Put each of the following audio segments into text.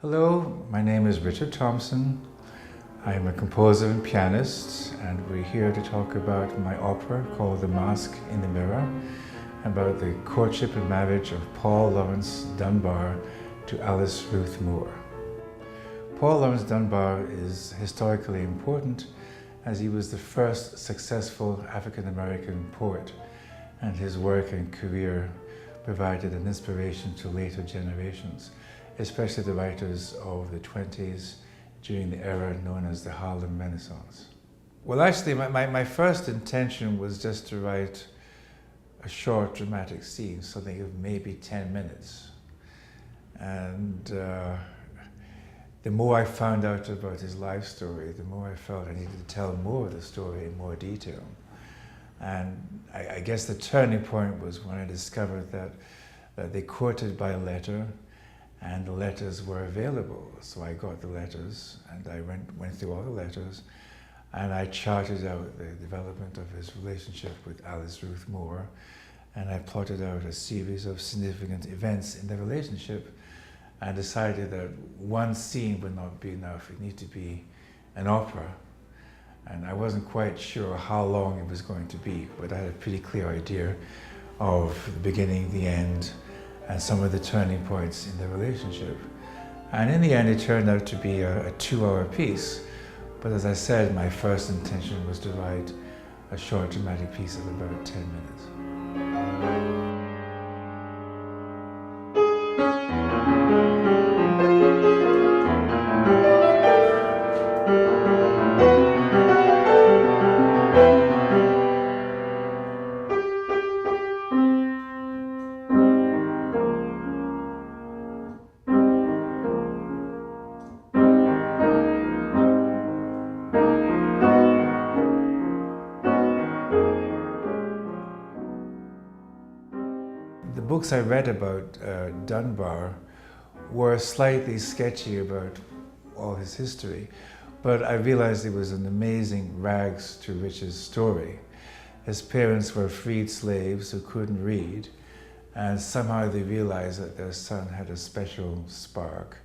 Hello, my name is Richard Thompson. I am a composer and pianist, and we're here to talk about my opera called The Mask in the Mirror, about the courtship and marriage of Paul Laurence Dunbar to Alice Ruth Moore. Paul Laurence Dunbar is historically important as he was the first successful African-American poet, and his work and career provided an inspiration to later generations, especially the writers of the 20s during the era known as the Harlem Renaissance. Well, actually, my first intention was just to write a short dramatic scene, something of maybe 10 minutes. And the more I found out about his life story, the more I felt I needed to tell more of the story in more detail. And I guess the turning point was when I discovered that they courted by letter, and the letters were available. So I got the letters, and I went through all the letters, and I charted out the development of his relationship with Alice Ruth Moore, and I plotted out a series of significant events in the relationship, and decided that one scene would not be enough. It needed to be an opera. And I wasn't quite sure how long it was going to be, but I had a pretty clear idea of the beginning, the end, and some of the turning points in the relationship. And in the end, it turned out to be a 2-hour piece. But as I said, my first intention was to write a short dramatic piece of about 10 minutes. The books I read about Dunbar were slightly sketchy about all his history, but I realized it was an amazing rags to riches story. His parents were freed slaves who couldn't read, and somehow they realized that their son had a special spark.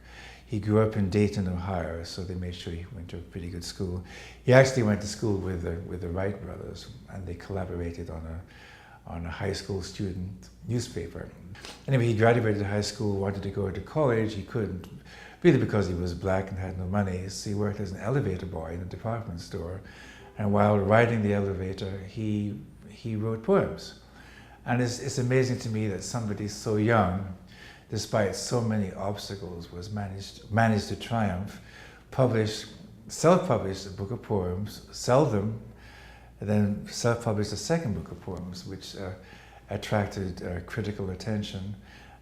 He grew up in Dayton, Ohio, so they made sure he went to a pretty good school. He actually went to school with the Wright brothers, and they collaborated on a high school student newspaper. Anyway, he graduated high school, wanted to go to college. He couldn't, really because he was black and had no money. So he worked as an elevator boy in a department store. And while riding the elevator, he wrote poems. And it's amazing to me that somebody so young, despite so many obstacles, was managed to triumph, self-published a book of poems, sell them, and then self-published a second book of poems, which attracted critical attention.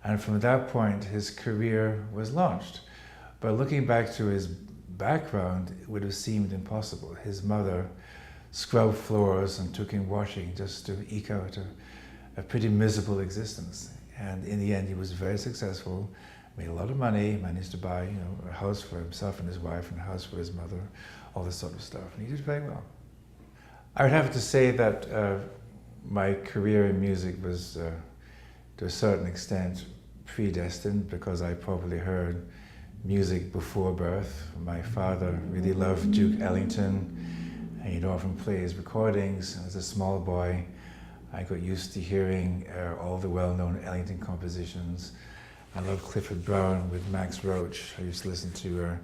And from that point, his career was launched. But looking back to his background, it would have seemed impossible. His mother scrubbed floors and took in washing just to eke out a pretty miserable existence. And in the end, he was very successful, made a lot of money, managed to buy a house for himself and his wife and a house for his mother, all this sort of stuff. And he did very well. I would have to say that my career in music was, to a certain extent, predestined, because I probably heard music before birth. My father really loved Duke Ellington, and he'd often play his recordings. As a small boy, I got used to hearing all the well-known Ellington compositions. I loved Clifford Brown with Max Roach. I used to listen to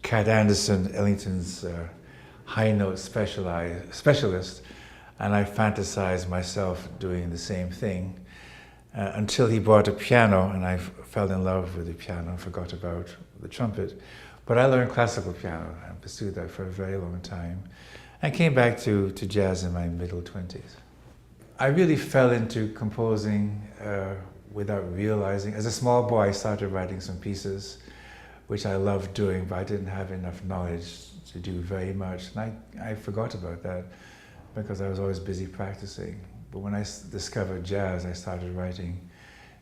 Cat Anderson, Ellington's high note specialist, and I fantasized myself doing the same thing until he bought a piano, and I fell in love with the piano, forgot about the trumpet. But I learned classical piano and pursued that for a very long time, and came back to jazz in my middle 20s. I really fell into composing without realizing. As a small boy, I started writing some pieces, which I loved doing, but I didn't have enough knowledge to do very much. And I forgot about that because I was always busy practicing. But when I discovered jazz, I started writing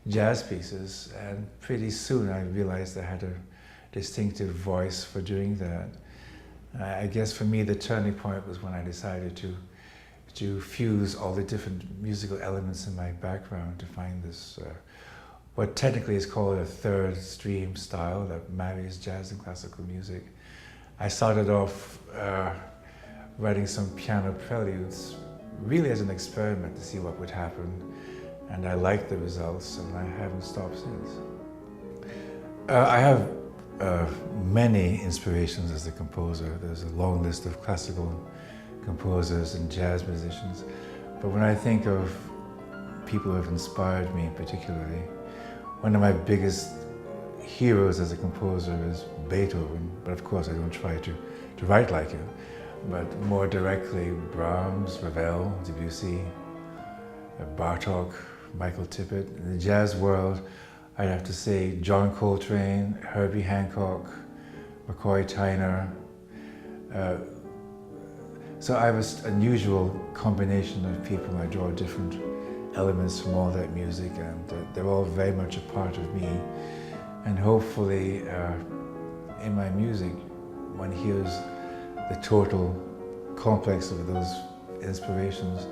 jazz pieces, and pretty soon I realized I had a distinctive voice for doing that. I guess for me the turning point was when I decided to fuse all the different musical elements in my background to find this what technically is called a third stream style that marries jazz and classical music. I started off writing some piano preludes, really as an experiment to see what would happen, and I liked the results, and I haven't stopped since. I have many inspirations as a composer. There's a long list of classical composers and jazz musicians, but when I think of people who have inspired me particularly, one of my biggest heroes as a composer is Beethoven, but of course I don't try to write like him, but more directly Brahms, Ravel, Debussy, Bartók, Michael Tippett. In the jazz world, I'd have to say John Coltrane, Herbie Hancock, McCoy Tyner. So I have an unusual combination of people. I draw different elements from all that music, and they're all very much a part of me. And hopefully in my music, one hears the total complex of those inspirations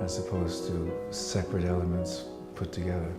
as opposed to separate elements put together.